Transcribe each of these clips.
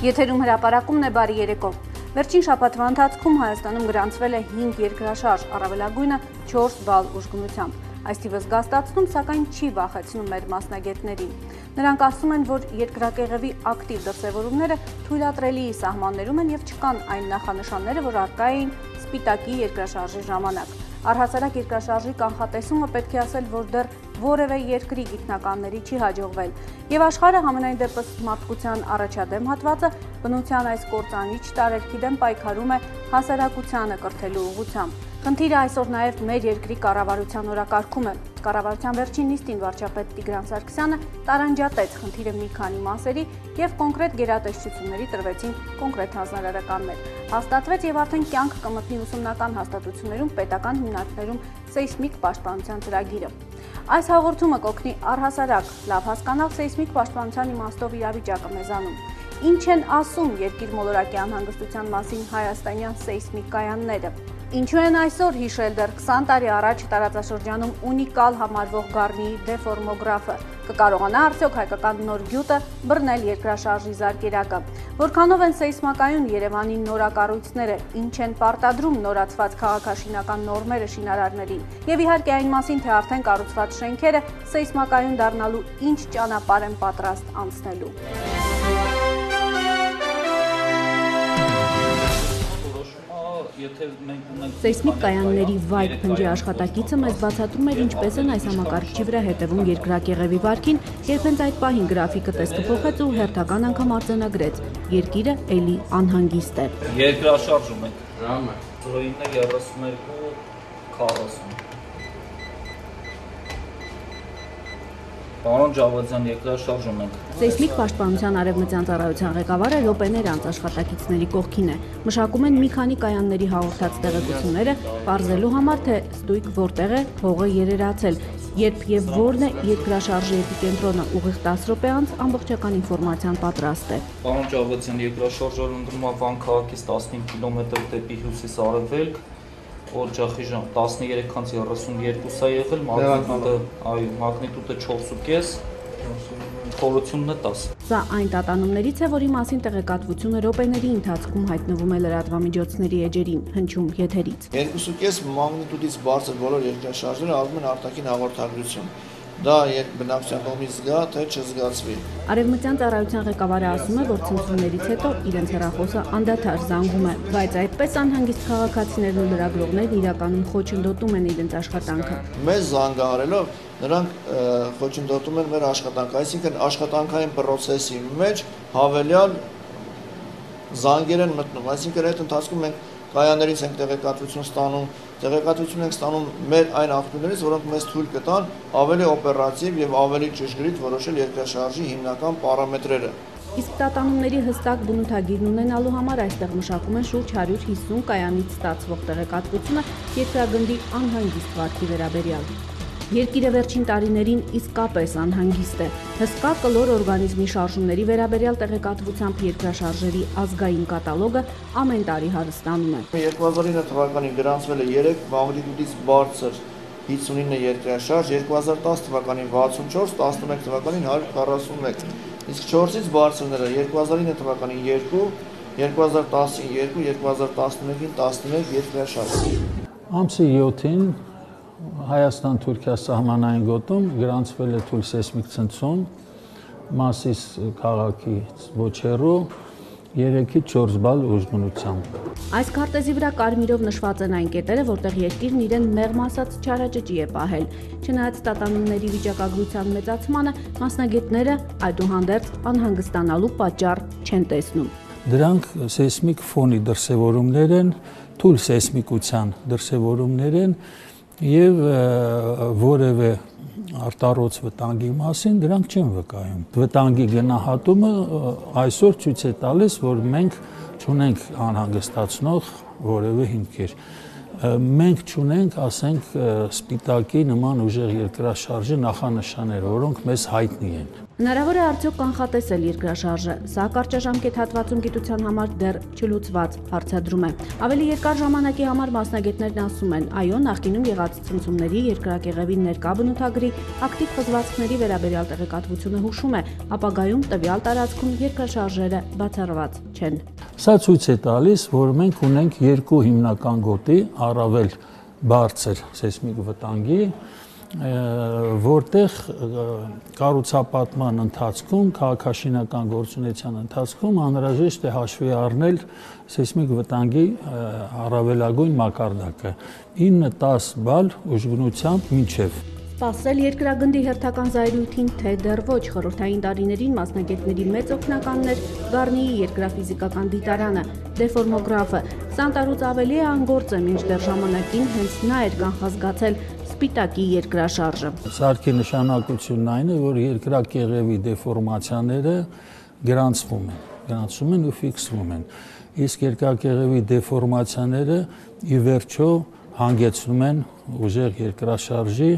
Եթերում հրապարակումն է բարի երեկո։ Վերջին շաբաթվա ընթացքում Հայաստանում գրանցվել է 5 երկրաշարժ, առավելագույնը 4 բալ ուժգնությամբ։ Այս թիվը զգաստացնում, սակայն չի վախեցնում մեր մասնագետներին։ Նրանք ասում են, որ երկրակեղևի ակտիվ դրսևորումները թույլատրելի սահմաններում են եւ չկան այն նախանշանները, որ առկա էին Սպիտակի երկրաշարժի ժամանակ։ Առհասարակ երկրաշարժի կանխատեսումը պետք է ասել, որ դեռ որևէ երկրի գիտնականների չի հաջողվել, եւ աշխարհը համենայն դեպս մարդկության առաջադեմ հատվածը բնության այս կործանիչ տարերքի դեմ պայքարում է հասարակությանը կրթելու ուղղությամբ։ Խնդիրը այսօր նաև մեր երկրի կառավարության օրակարգում է։ Կառավարության վերջին նիստին վարչապետ Տիգրան Սարգսյանը տարանջատեց խնդիրը մի քանի մասերի եւ կոնկրետ գերատեսչությունների տրվեցին կոնկրետ հանձնարարականներ։ Հաստատվեց եւ արդեն կյանք կմտնի ուսումնական հաստատություններում պետական հիմնարկներում սեյսմիկ պաշտպանության ծրագիրը։ Այս հաղորդումը կօգնի առհասարակ լավ հասկանալ սեյսմիկ պաշտպանության իմաստով իրավիճակը մեզանում։ Ինչ են ասում երկիր մոլորակի անհանգստության մասին հայաստանյան սեյսմիկ կայանները։ Ինչու են այսօր հիշել դեռ 20 տարի առաջ տարածաշրջանում ունիկալ համարվող Գառնիի դեֆորմոգրաֆը։ Կկարողանա արդյոք հայկական նոր գյուտը բռնել երկրաշարժի զարկերակը։ Որքանով են սեյսմակայուն Երևանի նորակառույցները, ինչ են պարտադրում նորացված քաղաքաշինական նորմերը շինարարներին։ Եվ իհարկե այն մասին, թե արդեն կառուցված շենքերը սեյսմակայուն դառնալու ինչ ճանապարհ են պատրաստ անցնելու։ Սեյսմիկ կայանների վայր փնջի աշխատակիցը մեզ բացատրում էր, ինչպես են այս համակարգչի վրա հետևում երկրակեղևի վարքին, երբ հենց այդ պահին գրաֆիկը տեսքը փոխեց ու հերթական անգամ արձանագրեց. երկիրը էլի անհանգիստ է։ Երկրաշարժում ենք։ Ժամը 09:32:40։ Պարոն Ջավադյան, երկրաշարժում ենք։ Սեյսմիկ պաշտպանության արևմտյան ծառայության ղեկավարը րոպեներ անց աշխատակիցների կողքին է։ Մշակում են մի քանի կայանների հաղորդած տեղեկությունները, պարզելու համար, թե ստույգ որտեղ է հողը երերացել, երբ եւ որն է երկրաշարժի էպիկենտրոնը, ուղիղ 10 րոպե անց ամբողջական ինֆորմացիան պատրաստ է։ Պարոն Ջավադյան, երկրաշարժը ընդրում է Վան քաղաքից 15 կիլոմետր դեպի հյուսիս-արևելք, Օջախիժան 13:32 է եղել, մագնիտուդը 4.5, խորությունն է 10։ Սա այն տատանումներից է, որի մասին տեղեկատվությունը րոպեների ընթացքում հայտնվում է լրատվամիջոցների էջերին, հնչում եթերից։ 2.5 մագնիտուդից բարձր բոլոր երկրաշարժերը արվում են արտաքին հաղորդագրություն։ Դա բնակչության կողմից զգա, թե չզգացվի։ Արևմտյան ծառայության ղեկավարը ասում է, որ ցնցումներից հետո իրենց հեռախոսը անդադար զանգում է, բայց այդպես անհանգիստ քաղաքացիներն ու լրագրողներն իրականում խոչընդոտում են իրենց աշխատանքը։ Մեզ զանգահարելով նրանք խոչընդոտում են մեր աշխատանքը, այսինքն աշխատանքային պրոցեսի մեջ հավելյալ զանգեր են մտնում, այսինքն այդ ընթացքում մենք կայաներից ենք տեղեկատվություն ենք ստանում մեր այն աղբյուրներից, որոնք մեզ թույլ կտան ավելի օպերատիվ եւ ավելի ճշգրիտ որոշել երկրաշարժի հիմնական պարամետրերը։ Իսկ տատանումների հստակ բնութագիրն ունենալու համար այստեղ մշակում են շուրջ 150 կայանից ստացվող տեղեկատվությունը երկրագնդի անհանգիստ վարքի վերաբերյալ։ Երկիրը վերջին տարիներին իսկապես անհանգիստ է։ Հսկա կլոր օրգանիզմի շարժումների վերաբերյալ տեղեկատվությամբ երկրաշարժերի ազգային կատալոգը ամեն տարի հարստանում է։ 2009 թվականին գրանցվել է 3 մագնիտուդից բարձր 59 երկրաշարժ, 2010 թվականին 64, 11 թվականին 141, իսկ 4-ից բարձրները 2009 թվականին 2, 2010-ին 2, 2011-ին 11 երկրաշարժ։ Ամսի 7-ին Հայաստան-Թուրքիա սահմանային գոտում գրանցվել է թույլ սեյսմիկ ցնցում Մասիս քաղաքից ոչ հեռու 3-ից 4 բալ ուժգնությամբ։ Այս քարտեզի վրա կարմիրով նշված են այն կետերը, որտեղ երկիրն իրեն մեղմ ասած չարաճճի է պահել։ Չնայած տատանումների վիճակագրության մեծացմանը, մասնագետները այդուհանդերձ անհանգստանալու պատճառ չեն տեսնում։ Դրանք սեյսմիկ ֆոնի դրսևորումներ են, թույլ սեյսմիկության դրսևորումներ են եւ որևէ արտառոց վտանգի մասին դրանք չեն վկայում։ Վտանգի գնահատումը այսօր ցույց է տալիս, որ մենք չունենք անհանգստացնող որևէ հիմքեր։ Մենք չունենք, ասենք, Սպիտակի նման ուժեղ երկրաշարժի նախանշաններ, որոնք մեզ հայտնի են։ Հնարավոր է արդյոք կանխատեսել երկրաշարժը։ Սա կարճաժամկետ հատվածում գիտության համար դեռ չլուծված հարցադրում է։ Ավելի երկար ժամանակի համար մասնագետներն ասում են, այո, նախկինում եղած ցնցումների երկրակեղևի ներկա բնութագրի ակտիվ խզվածքների վերաբերյալ տեղեկատվությունը հուշում է, ապագայում տվյալ տարածքում երկրաշարժերը բացառված չեն։ Սա ցույց է տալիս, որ մենք ունենք երկու հիմնական գոտի, առավել բարձր սեյսմիկ վտանգի, որտեղ կառուցապատման ընթացքում, քաղաքաշինական գործունեության ընթացքում անհրաժեշտ է հաշվի առնել սեյսմիկ վտանգի առավելագույն մակարդակը 9-10 բալ ուժգնությամբ մինչև։ Սպասել երկրագնդի հերթական զայրույթին, թե դեռ ոչ, խորհրդային տարիներին մասնագետների մեծ օգնականն էր Գառնիի երկրաֆիզիկական դիտարանը, դեֆորմոգրաֆը։ 20 տարուց ավելի է անգործ է, մինչդեռ ժամանակին հենց նա էր կանխազգացել սպիտակի երկրաշարժը։ Սարքի նշանակությունն այն է, որ երկրակեղևի դեֆորմացիաները գրանցվում են ու ֆիքսվում են։ Իսկ երկրակեղևի դեֆորմացիաները ի վերջո հանգեցնում են ուժեղ երկրաշարժի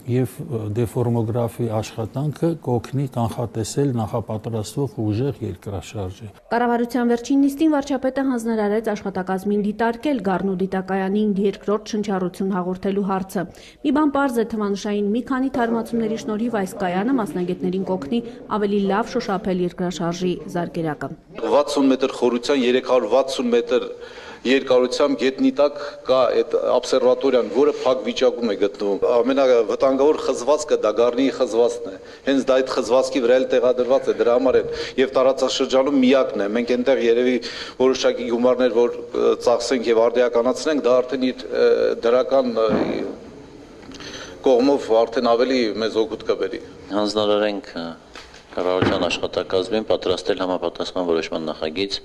եւ դեֆորմոգրաֆի աշխատանքը կօգնի կանխատեսել նախապատրաստվող ուժեղ երկրաշարժը։ Կառավարության վերջին նիստին վարչապետը հանձնարարեց աշխատակազմին դիտարկել Գառնու դիտակայանին երկրորդ շնչառություն հաղորդելու հարցը։ Մի բան պարզ է, թվանշային մի քանի թարմացումների շնորհիվ այս կայանը մասնագետներին կօգնի ավելի լավ շոշափել երկրաշարժի զարկերակը։ 60 մետր խորության 360 մետր երկարությամբ գետնի տակ կա այդ օբսերվատորիան, որը փակ վիճակում է գտնվում։ Ամենավտանգավոր խզվածքը դա Գառնիի խզվածքն է։ Հենց դա այդ խզվածքի վրա էլ տեղադրված է, դրա համար են եւ տարածաշրջանում միակն է։ Մենք այնտեղ երևի որոշակի գումարներ, որ ծախսենք եւ արդիականացնենք, դա արդեն իր դրական կողմով արդեն ավելի մեզ օգուտ կբերի։ Հանձնարարենք կառավարության աշխատակազմին պատրաստել համապատասխան որոշման նախագիծ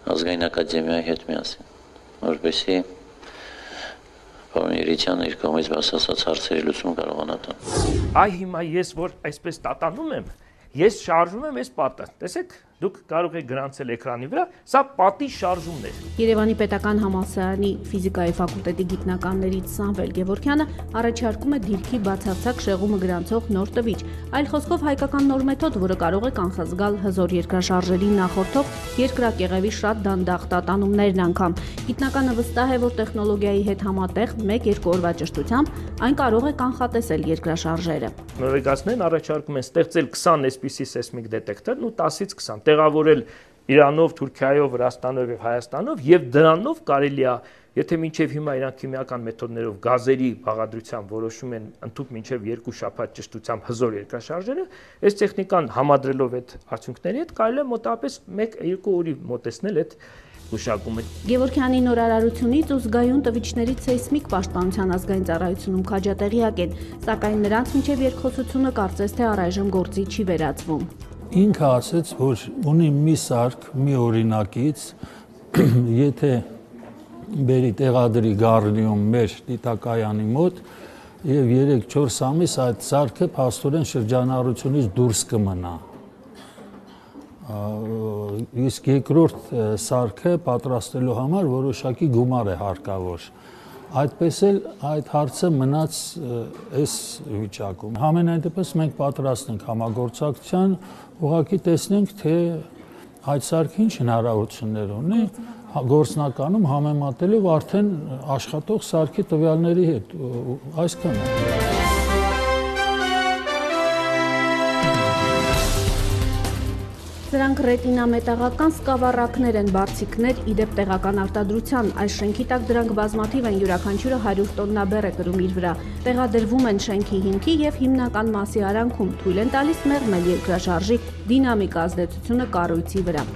Ազգային ակադեմիայի հետ միասին, որպեսզի պարոն Երիցյանը իր կողմից բացասած հարցերի լուծում կարողանա տալ։ Այ հիմա ես որ այսպես տատանում եմ, ես շարժում եմ այս պատը։ Տեսեք, դուք կարող եք գրանցել էկրանի վրա, սա պատի շարժումն է։ Երևանի պետական համալսարանի ֆիզիկայի ֆակուլտետի գիտնականներից Սամվել Գևորգյանը առաջարկում է դիրքի բացարձակ շեղումը գրանցող նոր տվիչ, այլ խոսքով հայկական նոր մեթոդ, որը կարող է կանխազգալ հզոր երկրաշարժերի նախորդող երկրակեղևի շատ դանդաղ տատանումներն անգամ։ Գիտնականը վստահ է, որ տեխնոլոգիայի հետ համատեղ 1-2 օրվա ճշտությամբ այն կարող է կանխատեսել երկրաշարժերը։ Նորվեգացիներն առաջարկում են ստեղծել 20 այսպիսի սեյսմիկ դետեկտոր, ու 10-ից 20 տեղավորել Իրանով, Թուրքիայով, Վրաստանով եւ Հայաստանով, եւ դրանով կարելի է, եթե մինչեւ հիմա իրանք քիմիական մեթոդներով գազերի բաղադրությամբ որոշում են ընդհանուր մինչեւ 2 շաբաթ ճշտությամբ հզոր երկրաշարժերը, այս տեխնիկան համադրելով այդ արդյունքների հետ կարելի է մոտավորապես 1-2 օրի մոտեցնել այդ գուշակումը։ Գևորգյանի նորարարությունից ու զգայուն տվիչներից սեյսմիկ պաշտպանության ազգային ծառայությունում քաջատեղյակ են, սակայն նրանց միջև երկխոսությունը կարծես թե առայժմ գործի չի վերածվում։ Ինքը ասաց, որ ունի մի սարք, մի օրինակից, եթե բերի տեղադրի Գառնիում մեր դիտակայանի մոտ եւ 3-4 ամիս այդ սարքը փաստորեն շրջանառությունից դուրս կմնա։ Իսկ երկրորդ սարքը պատրաստելու համար որոշակի գումար է հարկավոր։ Այդպես էլ այդ հարցը մնաց այս վիճակում։ Համենայն դեպս մենք պատրաստ ենք համագործակցության, ուղղակի տեսնենք, թե այդ սարքը ինչ հնարավորություններ ունի գործնականում համեմատելով արդեն աշխատող սարքի տվյալների հետ։ Այսքան է։ Սրանք ռետինամետաղական սկավառակներ են, բարձիկներ իդեպ տեղական արտադրության։ Այս շենքի տակ դրանք բազմաթիվ են, յուրաքանչյուրը 100 տոննա բեռ է կրում իր վրա։ Տեղադրվում են շենքի հիմքի եւ հիմնական մասի արանքում, թույլ են տալիս մեղմել երկրաշարժի դինամիկ ազդեցությունը կառույցի վրա։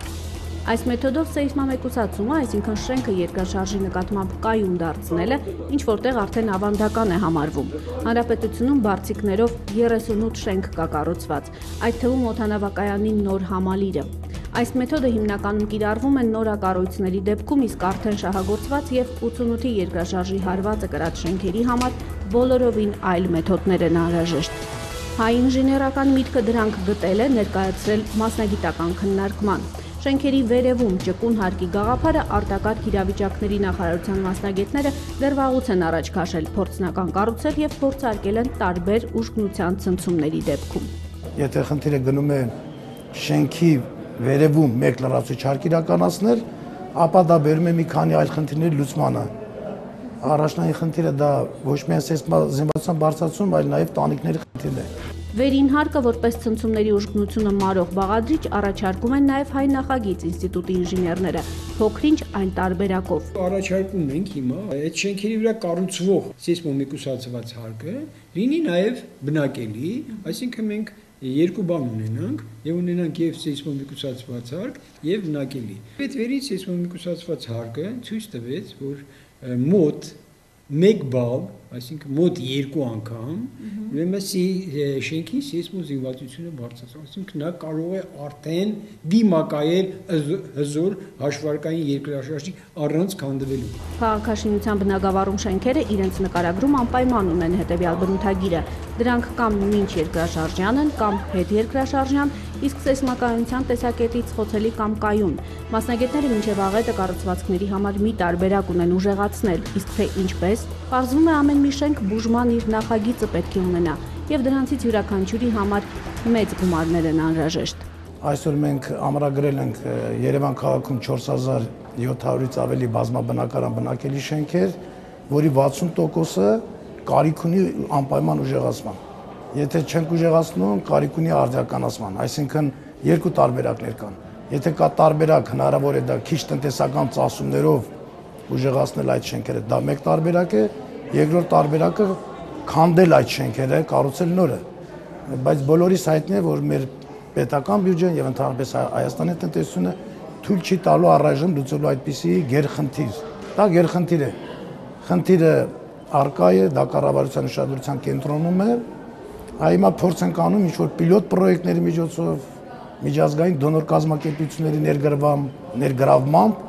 Այս մեթոդով սեյսմամեկուսացումը, այսինքն շենքը երկրաշարժի նկատմամբ կայուն դարձնելը, ինչ որտեղ արդեն ավանդական է համարվում։ Հանրապետությունում բարձիկներով 38 շենք կա կառուցված, այդ թվում օդանավակայանի նոր համալիրը։ Այս մեթոդը հիմնականում կիրառվում է նորակառույցների դեպքում, իսկ արդեն շահագործված եւ 88-ի երկրաշարժի հարվածը կրած շենքերի համար բոլորովին այլ մեթոդներ են անհրաժեշտ։ Հայ ինժեներական միտքը դրանք գտել է, ներկայացրել մասնագիտական քննարկման։ Շենքերի վերևում ճկուն հարկի գաղափարը արտակարգ իրավիճակների նախարարության մասնագետները դեռ վաղուց են առաջ քաշել, փորձնական կառուցել եւ փորձարկել են տարբեր ուժգնության ցնցումների դեպքում։ եթե խնդիրը գնում է շենքի վերևում մեկ լրացուցիչ հարկ իրականացնել, ապա դա բերում է մի քանի այլ խնդիրների լուծմանը։ Առաջնային խնդիրը դա ոչ միայն զինվորական բարձրացում, այլ նաև տանիքների խնդիրն է։ Վերին հարկը որպես ցնցումների ուժգնությունը մարող բաղադրիչ առաջարկում են նաև հայ նախագիծ ինստիտուտի ինժեներները, փոքրինչ այն տարբերակով։ Առաջարկում ենք հիմա այդ շենքերի վրա կառուցվող սեյսմոմեկուսացված հարկը լինի նաև բնակելի, այսինքն մենք երկու բան ունենանք եւ ունենանք եւ սեյսմոմեկուսացված հարկ եւ բնակելի։ Այդ վերին սեյսմոմեկուսացված հարկը ցույց տվեց, որ մոտ 1 բալ, այսինքն մոտ 2 անգամ, ուրեմն շենքի սեյսմոզինվածությունը բարձրացնում, այսինքն նա կարող է արդեն դիմակայել հզոր հաշվարկային երկրաշարժի առանց քանդվելու։ Քաղաքաշինության բնագավառում շենքերը իրենց նկարագրում անպայման ունեն հետևյալ բնութագիրը. դրանք կամ մինչ երկրաշարժյան են, կամ հետերկրաշարժյան, իսկ սեյսմակայունության տեսակետից խոցելի կամ կայուն։ Մասնագետները մինչև աղետը կառուցվածքների համար մի տարբերակ ունեն ուժեղացնել, իսկ թե ինչպես, պարզվում է ամեն մի շենք բուժման իր նախագիծը պետք է ունենա, եւ դրանցից յուրաքանչյուրի համար մեծ գումարներ են անհրաժեշտ։ Այսօր մենք ամրագրել ենք Երևան քաղաքում 4700-ից ավելի բազմաբնակարան բնակելի շենքեր, որի 60%-ը կարիք ունի անպայման ուժեղացման։ Եթե չենք ուժեղացնում, կարիք ունի արդիականացման, այսինքն երկու տարբերակներ կան։ Եթե կա տարբերակ, հնարավոր է դա քիչ տնտեսական ծախսումներով ուժեղացնել այդ շենքերը, դա մեկ տարբերակ է, երկրորդ տարբերակը քանդել այդ շենքերը, կառուցել նորը։ Բայց բոլորիս հայտնի է, որ մեր պետական բյուջեն եւ ընդհանրապես Հայաստանի տնտեսությունը թույլ չի տալու առայժմ լուծելու այդպիսի գերխնդիր։ Դա գերխնդիր է։ Խնդիրը արկա է, դա կառավարության ուշադրության կենտրոնում է։ Հիմա փորձ ենք անում ինչ-որ պիլոտ պրոյեկտների միջոցով, միջազգային դոնոր կազմակերպությունների ներգրավմամբ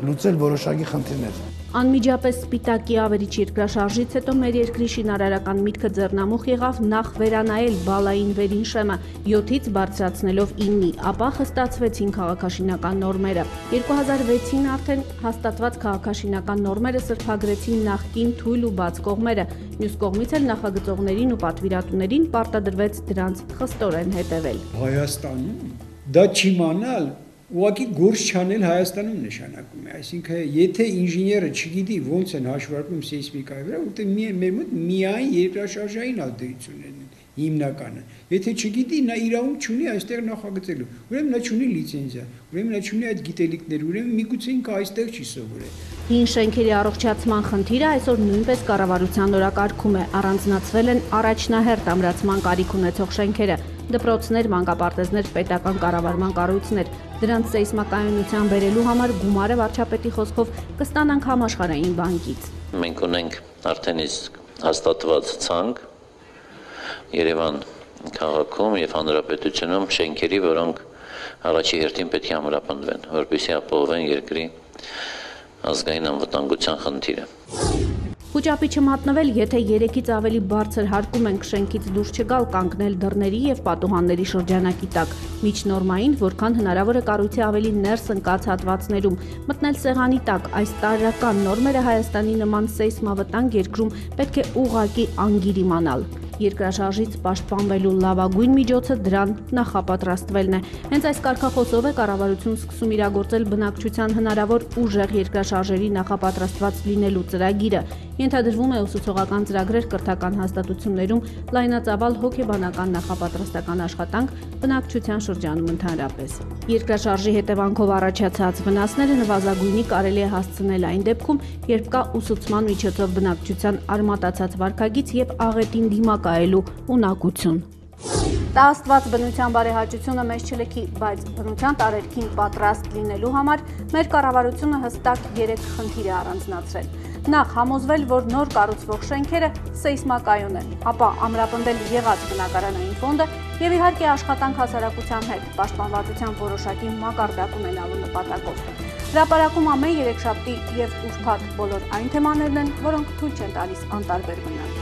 լուծել որոշակի խնդիրներ։ Անմիջապես Սպիտակի ավերիչ երկրաշարժից հետո մեր երկրի շինարարական միտքը ձեռնամուխ եղավ նախ վերանայել բալային վերին շեմը 7-ից բարձրացնելով 9-ի, ապա խստացվեցին քաղաքաշինական նորմերը։ 2006-ին արդեն հաստատված քաղաքաշինական նորմերը սրբագրեցին նախկին թույլ ու բաց կողմերը, մյուս կողմից էլ նախագծողներին ու պատվիրատուներին պարտադրվեց դրանց խստորեն հետևել։ Հայաստանում դա չիմանալ ուղղակի գործ չանել Հայաստանում նշանակում է, այսինքն եթե ինժեները չգիտի ոնց են հաշվարկում սեյսմիկայի վրա, որտեղ մեր մոտ միայն երկրաշարժային ազդեցություններն են հիմնականը։ Եթե չգիտի, նա իրավունք չունի այստեղ նախագծելու, ուրեմն նա չունի լիցենզիա, ուրեմն նա չունի այդ գիտելիքներ, ուրեմն միգուցե ինքը այստեղ չի սովորել։ Հին շենքերի առողջացման խնդիրը այսօր նույնպես կառավարության օրակարգում է, առանձնացվել են առաջնահերթ ամրացման կարիք ունեցող շենքերը, դպրոցներ, մանկապարտեզներ, պետական կառավարման կառույցներ։ Դրանց սեյսմակայունության բերելու համար գումարը վարչապետի խոսքով կստանանք համաշխարհային բանկից։ Մենք ունենք արդեն իսկ հաստատված ցանկ Երևան քաղաքում եւ հանրապետությունում շենքերի, որոնք առաջի հերթին պետք է ամրապնդվեն, որպեսզի ապահովեն երկրի ազգային անվտանգության խնդիրը։ Խուճապի չմատնվել, եթե 3-ից ավելի բարձր հարկում ենք շենքից դուրս չգալ, կանգնել դռների եւ պատուհանների շրջանակի տակ, միջնորմային, որքան հնարավոր է կառույցի ավելի ներս ընկած հատվածներում, մտնել սեղանի տակ, այս տարրական նորմերը Հայաստանի նման սեյսմավտանգ երկրում պետք է ուղղակի անգիր իմանալ։ Երկրաշարժից պաշտպանվելու լավագույն միջոցը դրան նախապատրաստվելն է։ Հենց այս կարգախոսով է կառավարությունն սկսում իրագործել բնակչության հնարավոր ուժեղ երկրաշարժերի նախապատրաստված լինելու ծրագիրը։ Ենթադրվում է ուսուցողական ծրագրեր կրթական հաստատություններում, լայնածավալ հոգեբանական նախապատրաստական աշխատանք բնակչության շրջանում ընդհանրապես։ Երկրաշարժի հետևանքով առաջացած վնասները նվազագույնի կարելի է հասցնել այն դեպքում, երբ կա ուսուցման միջոցով բնակչության արմատացած վարքագիծ եւ աղետին դիմակայելու ունակություն։ Տա Աստված բնության բարեհաճությունը մեզ չլքի, բայց բնության տարերքին պատրաստ լինելու համար մեր կառավարությունը հստակ 3 խնդիր է առանձնացրել։ Նախ համոզվել, որ նոր կառուցվող շենքերը սեյսմակայուն են, ապա ամրապնդել եղած բնակարանային ֆոնդը եւ իհարկե աշխատանք հասարակության հետ, պաշտպանվածության որոշակի մակարդակ ունենալու նպատակով։ Հրապարակում ամեն երեքշաբթի եւ ուրբաթ բոլոր այն թեմաներն են, որոնք թույլ չեն տալիս անտարբեր մնալ։